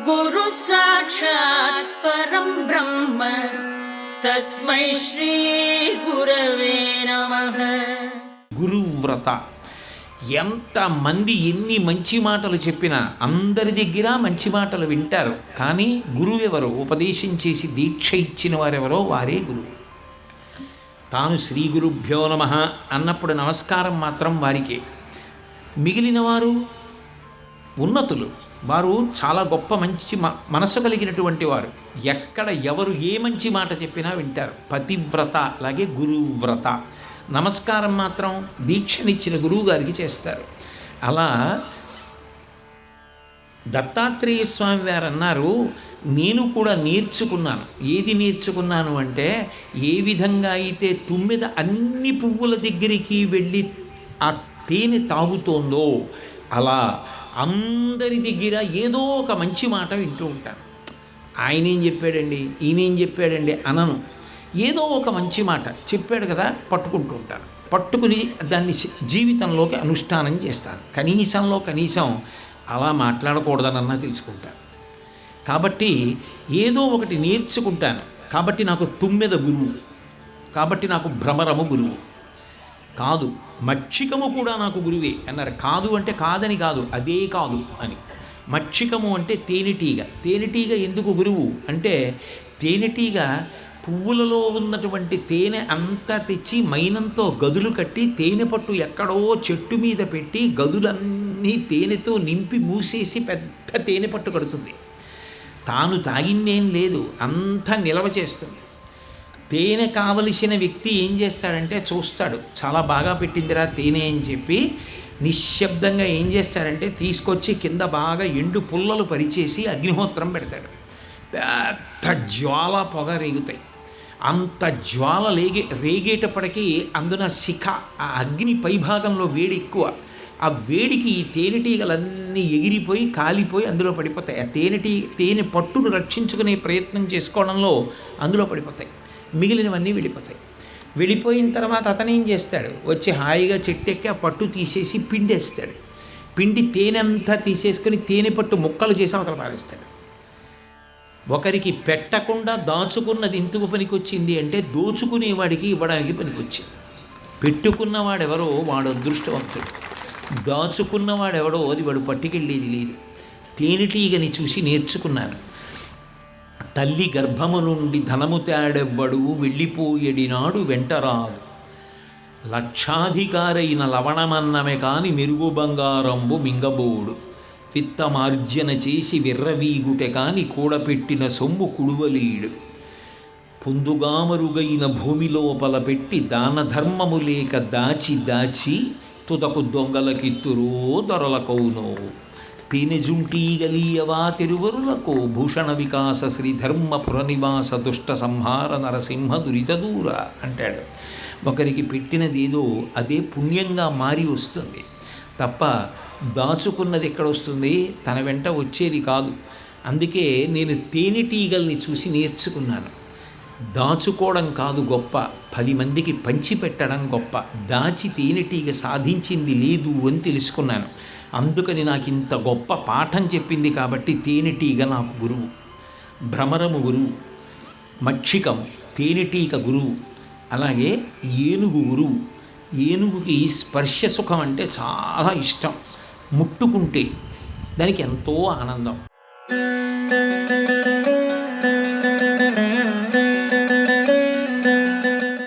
గురు సాక్షాత్ పరం బ్రహ్మ తస్మై శ్రీ గురవే నమః. గురువ్రత. ఎంతమంది ఎన్ని మంచి మాటలు చెప్పినా అందరి దగ్గర మంచి మాటలు వింటారు, కానీ గురువెవరో, ఉపదేశం చేసి దీక్ష ఇచ్చిన వారెవరో వారే గురువు. తాను శ్రీ గురుభ్యో నమః అన్నప్పుడు నమస్కారం మాత్రం వారికే. మిగిలిన వారు ఉన్నతులు, వారు చాలా గొప్ప మంచి మనసు కలిగినటువంటి వారు. ఎక్కడ ఎవరు ఏ మంచి మాట చెప్పినా వింటారు. పతివ్రత అలాగే గురువ్రత. నమస్కారం మాత్రం దీక్షనిచ్చిన గురువు గారికి చేస్తారు. అలా దత్తాత్రేయ స్వామి వారు అన్నారు, నేను కూడా నేర్చుకున్నాను. ఏది నేర్చుకున్నాను అంటే, ఏ విధంగా అయితే తుమ్మెద అన్ని పువ్వుల దగ్గరికి వెళ్ళి ఆ తేనె తాగుతోందో, అలా అందరి దగ్గర ఏదో ఒక మంచి మాట వింటూ ఉంటాను. ఆయన ఏం చెప్పాడండి, ఈయనేం చెప్పాడండి అనను. ఏదో ఒక మంచి మాట చెప్పాడు కదా, పట్టుకుంటూ ఉంటాను. పట్టుకుని దాన్ని జీవితంలోకి అనుష్ఠానం చేస్తాను. కనీసం అలా మాట్లాడకూడదనన్నా తెలుసుకుంటాను. కాబట్టి ఏదో ఒకటి నేర్చుకుంటాను. కాబట్టి నాకు తుమ్మెద గురువు, కాబట్టి నాకు భ్రమరము గురువు. కాదు, మక్షికము కూడా నాకు గురువే అన్నారు. కాదు అంటే కాదని కాదు, అదే కాదు అని. మక్షికము అంటే తేనెటీగ. తేనెటీగ ఎందుకు గురువు అంటే, తేనెటీగ పువ్వులలో ఉన్నటువంటి తేనె అంతా తెచ్చి మైనంతో గదులు కట్టి తేనె పట్టు ఎక్కడో చెట్టు మీద పెట్టి గదులన్నీ తేనెతో నింపి మూసేసి పెద్ద తేనె పట్టు కడుతుంది. తాను తాగిందేం లేదు, అంతా నిలవ చేస్తుంది. తేనె కావలసిన వ్యక్తి ఏం చేస్తాడంటే చూస్తాడు, చాలా బాగా పెట్టిందిరా తేనె అని చెప్పి నిశ్శబ్దంగా ఏం చేస్తాడంటే తీసుకొచ్చి కింద బాగా ఎండు పుల్లలు పరిచేసి అగ్నిహోత్రం పెడతాడు. పెద్ద జ్వాల పొగ రేగుతాయి. అంత జ్వాల రేగేటప్పటికీ అందున శిఖ, ఆ అగ్ని పైభాగంలో వేడి ఎక్కువ. ఆ వేడికి ఈ తేనెటీగలన్నీ ఎగిరిపోయి కాలిపోయి అందులో పడిపోతాయి. ఆ తేనె పట్టును రక్షించుకునే ప్రయత్నం చేసుకోవడంలో అందులో పడిపోతాయి. మిగిలినవన్నీ వెళ్ళిపోతాయి. వెళ్ళిపోయిన తర్వాత అతను ఏం చేస్తాడు, వచ్చి హాయిగా చెట్టెక్కి ఆ పట్టు తీసేసి పిండేస్తాడు. పిండి తేనె అంతా తీసేసుకొని తేనె పట్టు ముక్కలు చేసి అవతల పారేస్తాడు. ఒకరికి పెట్టకుండా దాచుకున్నది ఎందుకు పనికొచ్చింది అంటే, దోచుకునేవాడికి ఇవ్వడానికి పనికొచ్చింది. పెట్టుకున్నవాడెవరో వాడు అదృష్టవంతుడు, దాచుకున్నవాడెవడో అది వాడు పట్టుకెళ్ళేది లేదు. తేనెటీగని చూసి నేర్చుకున్నాను. తల్లి గర్భము నుండి ధనము తేడెవ్వడు వెళ్ళిపోయేడినాడు వెంటరాదు. లక్షాధికారైన లవణమన్నమే కాని మెరుగు బంగారంబు మింగబోడు. విత్తమార్జన చేసి విర్రవీగుటె కాని కూడపెట్టిన సొమ్ము కుడువలీడు. పొందుగామరుగైన భూమి లోపల పెట్టి దాన ధర్మము లేక దాచి తుదకు దొంగలకిత్తురో దొరలకౌనో. తేనెజుంటీగలీయవా తిరువరులకు భూషణ వికాస శ్రీధర్మ పురనివాస దుష్ట సంహార నరసింహ దురిత దూర అంటాడు. ఒకరికి పెట్టినదేదో అదే పుణ్యంగా మారి వస్తుంది తప్ప దాచుకున్నది ఎక్కడ వస్తుంది, తన వెంట వచ్చేది కాదు. అందుకే నేను తేనెటీగల్ని చూసి నేర్చుకున్నాను. దాచుకోవడం కాదు గొప్ప, 10 మందికి పంచిపెట్టడం గొప్ప. దాచి తేనెటీగ సాధించింది లేదు అని తెలుసుకున్నాను. అందుకని నాకు ఇంత గొప్ప పాఠం చెప్పింది కాబట్టి తేనెటీగ నాకు గురువు. భ్రమరము గురువు, మక్షికము, తేనెటీగ గురువు, అలాగే ఏనుగు గురువు. ఏనుగుకి స్పర్శ సుఖం అంటే చాలా ఇష్టం. ముట్టుకుంటే దానికి ఎంతో ఆనందం.